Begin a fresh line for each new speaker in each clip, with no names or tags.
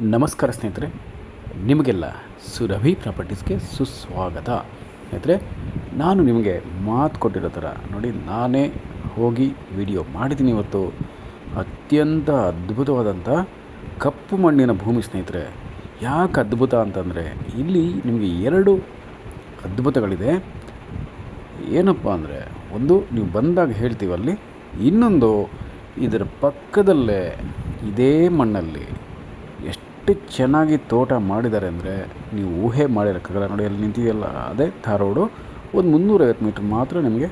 ನಮಸ್ಕಾರ ಸ್ನೇಹಿತರೆ, ನಿಮಗೆಲ್ಲ ಸುರಭಿ ಪ್ರಾಪರ್ಟೀಸ್ಗೆ ಸುಸ್ವಾಗತ. ಸ್ನೇಹಿತರೆ, ನಾನು ನಿಮಗೆ ಮಾತು ಕೊಟ್ಟಿರೋ ಥರ ನೋಡಿ, ನಾನೇ ಹೋಗಿ ವಿಡಿಯೋ ಮಾಡಿದ್ದೀನಿ. ಇವತ್ತು ಅತ್ಯಂತ ಅದ್ಭುತವಾದಂಥ ಕಪ್ಪು ಮಣ್ಣಿನ ಭೂಮಿ ಸ್ನೇಹಿತರೆ. ಯಾಕೆ ಅದ್ಭುತ ಅಂತಂದರೆ, ಇಲ್ಲಿ ನಿಮಗೆ ಎರಡು ಅದ್ಭುತಗಳಿದೆ. ಏನಪ್ಪ ಅಂದರೆ, ಒಂದು ನೀವು ಬಂದಾಗ ಹೇಳ್ತೀವಲ್ಲಿ, ಇನ್ನೊಂದು ಇದರ ಪಕ್ಕದಲ್ಲೇ ಇದೇ ಮಣ್ಣಲ್ಲಿ ಎಷ್ಟು ಚೆನ್ನಾಗಿ ತೋಟ ಮಾಡಿದ್ದಾರೆ ಅಂದರೆ ನೀವು ಊಹೆ ಮಾಡಿರೋಕ್ಕಾಗಲ್ಲ. ನೋಡಿ, ಅಲ್ಲಿ ನಿಂತಿದೆಯಲ್ಲ, ಅದೇ ಥಾರ್ ರೋಡು. ಒಂದು 350 ಮೀಟ್ರ್ ಮಾತ್ರ ನಿಮಗೆ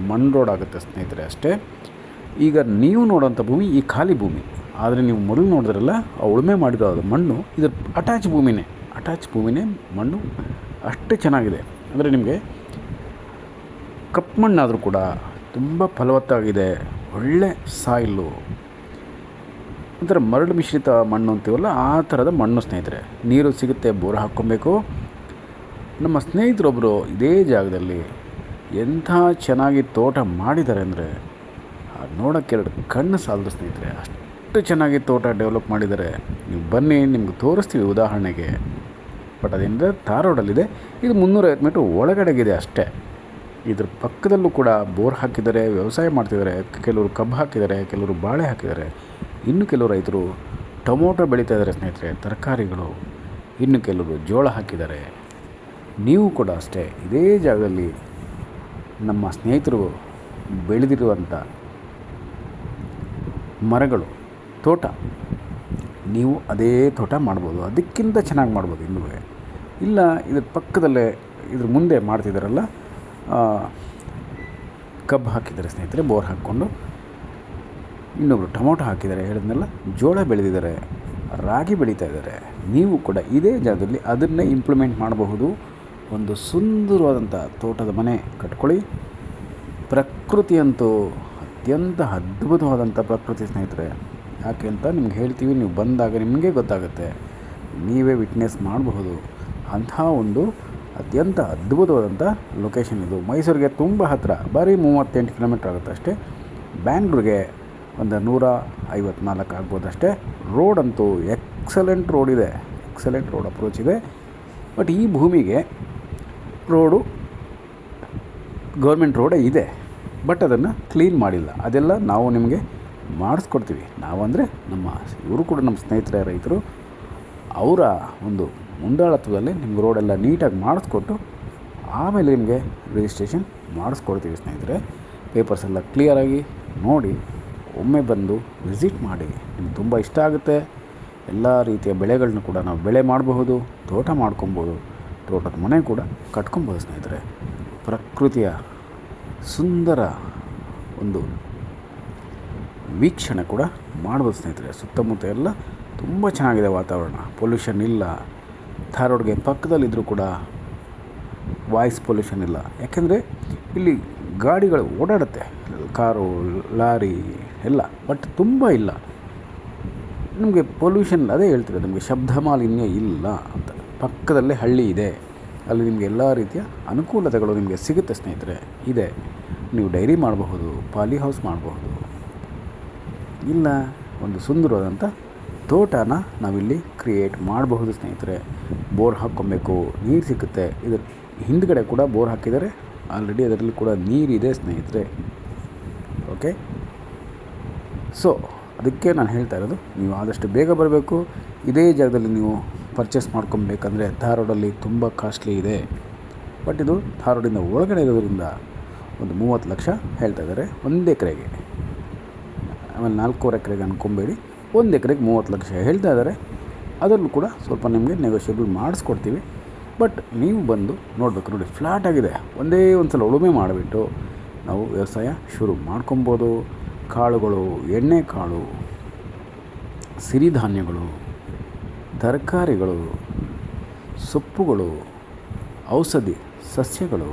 ಮಣ್ಣು ರೋಡ್ ಆಗುತ್ತೆ ಸ್ನೇಹಿತರೆ, ಅಷ್ಟೇ. ಈಗ ನೀವು ನೋಡೋಂಥ ಭೂಮಿ ಈ ಖಾಲಿ ಭೂಮಿ, ಆದರೆ ನೀವು ಮೊದಲು ನೋಡಿದ್ರಲ್ಲ ಆ ಉಳುಮೆ ಮಾಡಿರೋ ಮಣ್ಣು, ಇದು ಅಟ್ಯಾಚ್ ಭೂಮಿನೇ ಮಣ್ಣು. ಅಷ್ಟು ಚೆನ್ನಾಗಿದೆ ಅಂದರೆ ನಿಮಗೆ ಕಪ್ಪು ಮಣ್ಣಾದರೂ ಕೂಡ ತುಂಬ ಫಲವತ್ತಾಗಿದೆ. ಒಳ್ಳೆ ಸಾಯಿಲು, ಒಂಥರ ಮರಳು ಮಿಶ್ರಿತ ಮಣ್ಣು ಅಂತೀವಲ್ಲ, ಆ ಥರದ ಮಣ್ಣು ಸ್ನೇಹಿತರೆ. ನೀರು ಸಿಗುತ್ತೆ, ಬೋರ್ ಹಾಕ್ಕೊಬೇಕು. ನಮ್ಮ ಸ್ನೇಹಿತರೊಬ್ಬರು ಇದೇ ಜಾಗದಲ್ಲಿ ಎಂಥ ಚೆನ್ನಾಗಿ ತೋಟ ಮಾಡಿದ್ದಾರೆ ಅಂದರೆ ನೋಡೋಕ್ಕೆ ಎರಡು ಕಣ್ಣು ಸಾಲದು ಸ್ನೇಹಿತರೆ. ಅಷ್ಟು ಚೆನ್ನಾಗಿ ತೋಟ ಡೆವಲಪ್ ಮಾಡಿದ್ದಾರೆ. ನೀವು ಬನ್ನಿ, ನಿಮ್ಗೆ ತೋರಿಸ್ತೀವಿ ಉದಾಹರಣೆಗೆ. ಬಟ್ ಅದೇನಿದೆ ಥಾರ್ ರೋಡಲ್ಲಿದೆ. ಇದು 350 ಮೀಟ್ರ್ ಒಳಗಡೆಗಿದೆ ಅಷ್ಟೇ. ಇದ್ರ ಪಕ್ಕದಲ್ಲೂ ಕೂಡ ಬೋರ್ ಹಾಕಿದ್ದಾರೆ, ವ್ಯವಸಾಯ ಮಾಡ್ತಿದ್ದಾರೆ. ಕೆಲವರು ಕಬ್ಬು ಹಾಕಿದ್ದಾರೆ, ಕೆಲವರು ಬಾಳೆ ಹಾಕಿದ್ದಾರೆ. ಇನ್ನು ಕೆಲವು ರೈತರು ಟೊಮೊಟೊ ಬೆಳೀತಾ ಇದ್ದಾರೆ ಸ್ನೇಹಿತರೆ, ತರಕಾರಿಗಳು. ಇನ್ನು ಕೆಲವರು ಜೋಳ ಹಾಕಿದ್ದಾರೆ. ನೀವು ಕೂಡ ಅಷ್ಟೇ ಇದೇ ಜಾಗದಲ್ಲಿ ನಮ್ಮ ಸ್ನೇಹಿತರು ಬೆಳೆದಿರುವಂಥ ಮರಗಳು, ತೋಟ, ನೀವು ಅದೇ ತೋಟ ಮಾಡ್ಬೋದು. ಅದಕ್ಕಿಂತ ಚೆನ್ನಾಗಿ ಮಾಡ್ಬೋದು ಇನ್ನೂ. ಇಲ್ಲ ಇದ್ರ ಪಕ್ಕದಲ್ಲೇ ಇದ್ರ ಮುಂದೆ ಮಾಡ್ತಿದ್ದಾರಲ್ಲ, ಕಬ್ಬು ಹಾಕಿದ್ದಾರೆ ಸ್ನೇಹಿತರೆ, ಬೋರ್ ಹಾಕ್ಕೊಂಡು. ಇನ್ನೊಬ್ಬರು ಟೊಮೊಟೊ ಹಾಕಿದ್ದಾರೆ, ಹೇಳಿದ್ನೆಲ್ಲ. ಜೋಳ ಬೆಳೆದಿದ್ದಾರೆ, ರಾಗಿ ಬೆಳೀತಾ ಇದ್ದಾರೆ. ನೀವು ಕೂಡ ಇದೇ ಜಾಗದಲ್ಲಿ ಅದನ್ನೇ ಇಂಪ್ಲಿಮೆಂಟ್ ಮಾಡಬಹುದು. ಒಂದು ಸುಂದರವಾದಂಥ ತೋಟದ ಮನೆ ಕಟ್ಕೊಳ್ಳಿ. ಪ್ರಕೃತಿ ಅಂತೂ ಅತ್ಯಂತ ಅದ್ಭುತವಾದಂಥ ಪ್ರಕೃತಿ ಸ್ನೇಹಿತರೆ. ಯಾಕೆ ಅಂತ ನಿಮ್ಗೆ ಹೇಳ್ತೀವಿ, ನೀವು ಬಂದಾಗ ನಿಮಗೆ ಗೊತ್ತಾಗುತ್ತೆ, ನೀವೇ ವಿಟ್ನೆಸ್ ಮಾಡಬಹುದು. ಅಂಥ ಒಂದು ಅತ್ಯಂತ ಅದ್ಭುತವಾದಂಥ ಲೊಕೇಶನ್ ಇದು. ಮೈಸೂರಿಗೆ ತುಂಬ ಹತ್ತಿರ, ಬರೀ 38 ಕಿಲೋಮೀಟ್ರ್ ಆಗುತ್ತೆ ಅಷ್ಟೇ. ಬ್ಯಾಂಗ್ಳೂರಿಗೆ ಒಂದು 154 ಆಗ್ಬೋದು ಅಷ್ಟೇ. ರೋಡ್ ಅಂತೂ ಎಕ್ಸಲೆಂಟ್ ರೋಡ್ ಇದೆ, ಎಕ್ಸಲೆಂಟ್ ರೋಡ್ ಅಪ್ರೋಚ್ ಇದೆ. ಬಟ್ ಈ ಭೂಮಿಗೆ ರೋಡು ಗೌರ್ಮೆಂಟ್ ರೋಡೇ ಇದೆ, ಬಟ್ ಅದನ್ನು ಕ್ಲೀನ್ ಮಾಡಿಲ್ಲ. ಅದೆಲ್ಲ ನಾವು ನಿಮಗೆ ಮಾಡಿಸ್ಕೊಡ್ತೀವಿ. ನಾವಂದರೆ ಇವರು ಕೂಡ ನಮ್ಮ ಸ್ನೇಹಿತರ ರೈತರು. ಅವರ ಒಂದು ಮುಂದಾಳತ್ವದಲ್ಲಿ ನಿಮ್ಗೆ ರೋಡೆಲ್ಲ ನೀಟಾಗಿ ಮಾಡಿಸ್ಕೊಟ್ಟು ಆಮೇಲೆ ನಿಮಗೆ ರಿಜಿಸ್ಟ್ರೇಷನ್ ಮಾಡಿಸ್ಕೊಡ್ತೀವಿ ಸ್ನೇಹಿತರೆ. ಪೇಪರ್ಸ್ ಎಲ್ಲ ಕ್ಲಿಯರಾಗಿ ನೋಡಿ ಒಮ್ಮೆ ಬಂದು ವಿಸಿಟ್ ಮಾಡಿ. ನಿಮ್ಗೆ ತುಂಬ ಇಷ್ಟ ಆಗುತ್ತೆ. ಎಲ್ಲ ರೀತಿಯ ಬೆಳೆಗಳನ್ನ ಕೂಡ ನಾವು ಬೆಳೆ ಮಾಡಬಹುದು, ತೋಟ ಮಾಡ್ಕೊಬೋದು, ತೋಟದ ಮನೆ ಕೂಡ ಕಟ್ಕೊಬೋದು ಸ್ನೇಹಿತರೆ. ಪ್ರಕೃತಿಯ ಸುಂದರ ಒಂದು ವೀಕ್ಷಣೆ ಕೂಡ ಮಾಡ್ಬೋದು ಸ್ನೇಹಿತರೆ. ಸುತ್ತಮುತ್ತ ಎಲ್ಲ ತುಂಬ ಚೆನ್ನಾಗಿದೆ ವಾತಾವರಣ, ಪೊಲ್ಯೂಷನ್ ಇಲ್ಲ. ಥಾರ್ ರೋಡ್ಗೆ ಪಕ್ಕದಲ್ಲಿದ್ದರೂ ಕೂಡ ವಾಯ್ಸ್ ಪೊಲ್ಯೂಷನ್ ಇಲ್ಲ. ಯಾಕೆಂದರೆ ಇಲ್ಲಿ ಗಾಡಿಗಳು ಓಡಾಡುತ್ತೆ, ಕಾರು, ಲಾರಿ ಎಲ್ಲ, ಬಟ್ ತುಂಬ ಇಲ್ಲ ನಿಮಗೆ ಪೊಲ್ಯೂಷನ್. ಅದೇ ಹೇಳ್ತೀರ, ನಿಮಗೆ ಶಬ್ದ ಮಾಲಿನ್ಯ ಇಲ್ಲ ಅಂತ. ಪಕ್ಕದಲ್ಲೇ ಹಳ್ಳಿ ಇದೆ, ಅಲ್ಲಿ ನಿಮಗೆ ಎಲ್ಲ ರೀತಿಯ ಅನುಕೂಲತೆಗಳು ನಿಮಗೆ ಸಿಗುತ್ತೆ ಸ್ನೇಹಿತರೆ. ಇದೆ, ನೀವು ಡೈರಿ ಮಾಡಬಹುದು, ಪಾಲಿ ಹೌಸ್ ಮಾಡಬಹುದು, ಇಲ್ಲ ಒಂದು ಸುಂದರವಾದಂಥ ತೋಟನ ನಾವಿಲ್ಲಿ ಕ್ರಿಯೇಟ್ ಮಾಡಬಹುದು ಸ್ನೇಹಿತರೆ. ಬೋರ್ ಹಾಕ್ಕೊಬೇಕು, ನೀರು ಸಿಗುತ್ತೆ. ಇದರ ಹಿಂದ್ಗಡೆ ಕೂಡ ಬೋರ್ ಹಾಕಿದ್ದಾರೆ ಆಲ್ರೆಡಿ, ಅದರಲ್ಲಿ ಕೂಡ ನೀರಿದೆ ಸ್ನೇಹಿತರೆ. ಓಕೆ, ಸೊ ಅದಕ್ಕೆ ನಾನು ಹೇಳ್ತಾ ಇರೋದು, ನೀವು ಆದಷ್ಟು ಬೇಗ ಬರಬೇಕು. ಇದೇ ಜಾಗದಲ್ಲಿ ನೀವು ಪರ್ಚೇಸ್ ಮಾಡ್ಕೊಬೇಕಂದ್ರೆ ಥಾರ್ ರೋಡಲ್ಲಿ ತುಂಬ ಕಾಸ್ಟ್ಲಿ ಇದೆ. ಬಟ್ ಇದು ಥಾರ್ ರೋಡಿಂದ ಒಳಗಡೆ ಇರೋದ್ರಿಂದ ಒಂದು 30 ಲಕ್ಷ ಹೇಳ್ತಾ ಇದ್ದಾರೆ 1 ಎಕರೆಗೆ. ಆಮೇಲೆ 4.5 ಎಕರೆಗೆ ಅನ್ಕೊಬೇಡಿ, 1 ಎಕರೆಗೆ 30 ಲಕ್ಷ ಹೇಳ್ತಾ ಇದ್ದಾರೆ. ಅದರಲ್ಲೂ ಕೂಡ ಸ್ವಲ್ಪ ನಿಮಗೆ ನೆಗೋಷಿಯೇಬಲ್ ಮಾಡಿಸ್ಕೊಡ್ತೀವಿ. ಬಟ್ ನೀವು ಬಂದು ನೋಡಬೇಕು. ನೋಡಿ, ಫ್ಲಾಟ್ ಆಗಿದೆ. ಒಂದೇ ಒಂದು ಸಲ ಉಳುಮೆ ಮಾಡಿಬಿಟ್ಟು ನಾವು ವ್ಯವಸಾಯ ಶುರು ಮಾಡ್ಕೊಬೋದು. ಕಾಳುಗಳು, ಎಣ್ಣೆ ಕಾಳು, ಸಿರಿಧಾನ್ಯಗಳು, ತರಕಾರಿಗಳು, ಸೊಪ್ಪುಗಳು, ಔಷಧಿ ಸಸ್ಯಗಳು,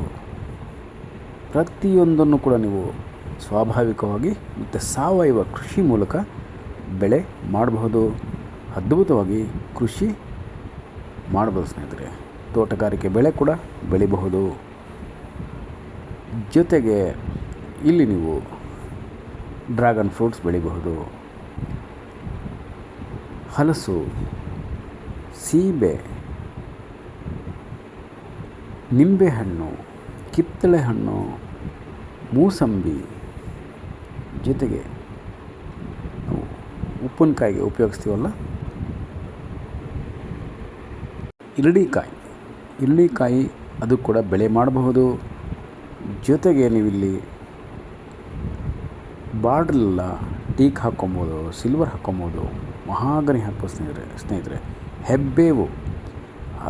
ಪ್ರತಿಯೊಂದನ್ನು ಕೂಡ ನೀವು ಸ್ವಾಭಾವಿಕವಾಗಿ ಮತ್ತು ಸಾವಯವ ಕೃಷಿ ಮೂಲಕ ಬೆಳೆ ಮಾಡಬಹುದು. ಅದ್ಭುತವಾಗಿ ಕೃಷಿ ಮಾಡಬಹುದು ಸ್ನೇಹಿತರೆ. ತೋಟಗಾರಿಕೆ ಬೆಳೆ ಕೂಡ ಬೆಳಿಬಹುದು. ಜೊತೆಗೆ ಇಲ್ಲಿ ನೀವು ಡ್ರ್ಯಾಗನ್ ಫ್ರೂಟ್ಸ್ ಬೆಳಿಬಹುದು, ಹಲಸು, ಸೀಬೆ, ನಿಂಬೆಹಣ್ಣು, ಕಿತ್ತಳೆ ಹಣ್ಣು, ಮೂಸಂಬಿ, ಜೊತೆಗೆ ನಾವು ಉಪ್ಪಿನಕಾಯಿಗೆ ಉಪಯೋಗಿಸ್ತೀವಲ್ಲ ಇರಳಿಕಾಯಿ ಅದು ಕೂಡ ಬೆಳೆ ಮಾಡಬಹುದು. ಜೊತೆಗೆ ನೀವಿಲ್ಲಿ ಬಾರ್ಡ್ರೆಲ್ಲ ಟೀಕ್ ಹಾಕ್ಕೊಬೋದು, ಸಿಲ್ವರ್ ಹಾಕ್ಕೊಬೋದು, ಮಹಾಗನಿ ಹಾಕ್ಬೋದು ಸ್ನೇಹಿತರೆ. ಹೆಬ್ಬೇವು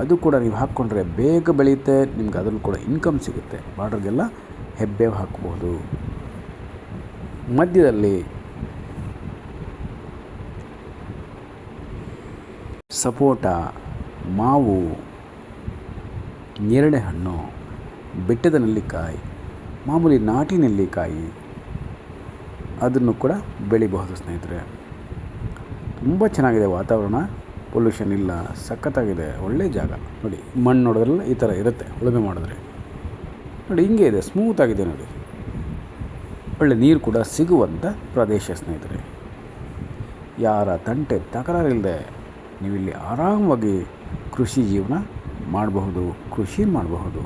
ಅದು ಕೂಡ ನೀವು ಹಾಕ್ಕೊಂಡ್ರೆ ಬೇಗ ಬೆಳೆಯುತ್ತೆ, ನಿಮ್ಗೆ ಅದರಲ್ಲೂ ಕೂಡ ಇನ್ಕಮ್ ಸಿಗುತ್ತೆ. ಬಾರ್ಡ್ರಿಗೆಲ್ಲ ಹೆಬ್ಬೇವು ಹಾಕ್ಬೋದು. ಮಧ್ಯದಲ್ಲಿ ಸಪೋಟ, ಮಾವು, ನೇರಳೆ ಹಣ್ಣು, ಬೆಟ್ಟದ ನೆಲ್ಲಿಕಾಯಿ, ಮಾಮೂಲಿ ನಾಟಿ ನೆಲ್ಲಿಕಾಯಿ ಅದನ್ನು ಕೂಡ ಬೆಳಿಬಹುದು ಸ್ನೇಹಿತರೆ. ತುಂಬ ಚೆನ್ನಾಗಿದೆ ವಾತಾವರಣ, ಪೊಲ್ಯೂಷನ್ ಇಲ್ಲ, ಸಖತ್ತಾಗಿದೆ, ಒಳ್ಳೆಯ ಜಾಗ ನೋಡಿ. ಮಣ್ಣು ನೋಡಿದ್ರಲ್ಲ ಈ ಥರ ಇರುತ್ತೆ, ಉಳುಮೆ ಮಾಡಿದ್ರೆ ನೋಡಿ ಹಿಂಗೆ ಇದೆ, ಸ್ಮೂತಾಗಿದೆ ನೋಡಿ. ಒಳ್ಳೆ ನೀರು ಕೂಡ ಸಿಗುವಂಥ ಪ್ರದೇಶ ಸ್ನೇಹಿತರೆ. ಯಾರ ತಂಟೆ ತಕರಾರಿಲ್ಲದೆ ನೀವಿಲ್ಲಿ ಆರಾಮವಾಗಿ ಕೃಷಿ ಜೀವನ ಮಾಡಬಹುದು, ಕೃಷಿ ಮಾಡಬಹುದು.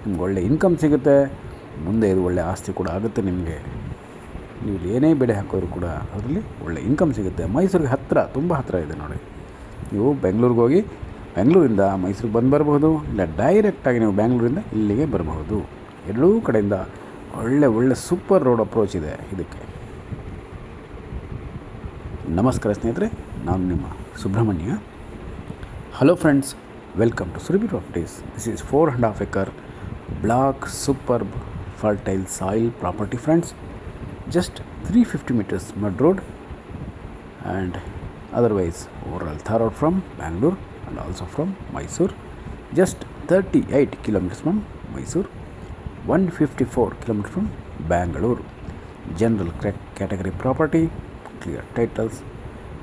ನಿಮ್ಗೆ ಒಳ್ಳೆ ಇನ್ಕಮ್ ಸಿಗುತ್ತೆ, ಮುಂದೆ ಇದು ಒಳ್ಳೆ ಆಸ್ತಿ ಕೂಡ ಆಗುತ್ತೆ ನಿಮಗೆ. ನೀವು ಏನೇ ಬೆಳೆ ಹಾಕೋರು ಕೂಡ ಅದರಲ್ಲಿ ಒಳ್ಳೆ ಇನ್ಕಮ್ ಸಿಗುತ್ತೆ. ಮೈಸೂರಿಗೆ ಹತ್ತಿರ, ತುಂಬ ಹತ್ತಿರ ಇದೆ ನೋಡಿ. ನೀವು ಬೆಂಗಳೂರಿಗೆ ಹೋಗಿ ಬೆಂಗಳೂರಿಂದ ಮೈಸೂರಿಗೆ ಬರಬಹುದು, ಇಲ್ಲ ಡೈರೆಕ್ಟಾಗಿ ನೀವು ಬೆಂಗಳೂರಿಂದ ಇಲ್ಲಿಗೆ ಬರಬಹುದು. ಎರಡೂ ಕಡೆಯಿಂದ ಒಳ್ಳೆ ಸೂಪರ್ ರೋಡ್ ಅಪ್ರೋಚ್ ಇದೆ ಇದಕ್ಕೆ. ನಮಸ್ಕಾರ ಸ್ನೇಹಿತರೆ, ನಾನು ನಿಮ್ಮ Subrahmanya. Hello friends, welcome to Surabhi Properties. This is 4.5 acre block superb fertile soil property friends. Just 350 meters mud road and otherwise overall Thar road from Bangalore and also from Mysore. Just 38 kilometers from Mysore, 154 kilometers from Bangalore. General category property, clear titles.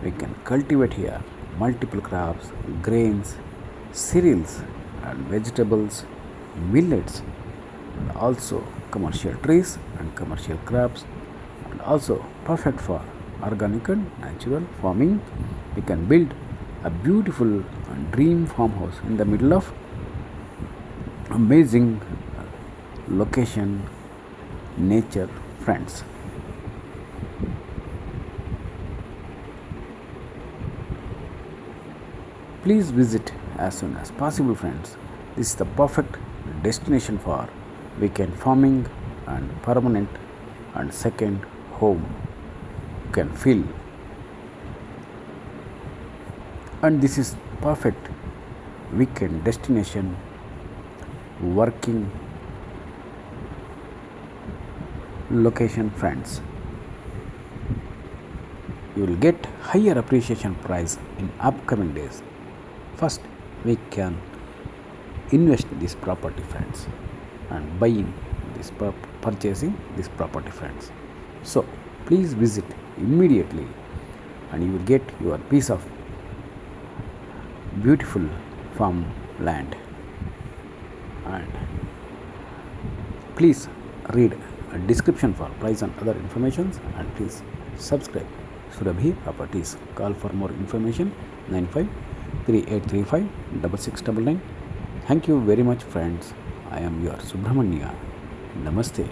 We can cultivate here multiple crops, grains, cereals and vegetables, millets, and also commercial trees and commercial crops, and also perfect for organic and natural farming. We can build a beautiful and dream farmhouse in the middle of amazing location, nature friends. Please visit as soon as possible friends. This is the perfect destination for weekend farming and permanent and second home you can feel. And this is perfect weekend destination working location friends. You will get higher appreciation price in upcoming days. First we can invest in this property friends and buying this purchasing this property friends. So please visit immediately and you will get your piece of beautiful farm land. And please read a description for price and other informations, and please subscribe Surabhi Properties. Call for more information 9538356699. Thank you very much friends. I am your Subramanya. Namaste.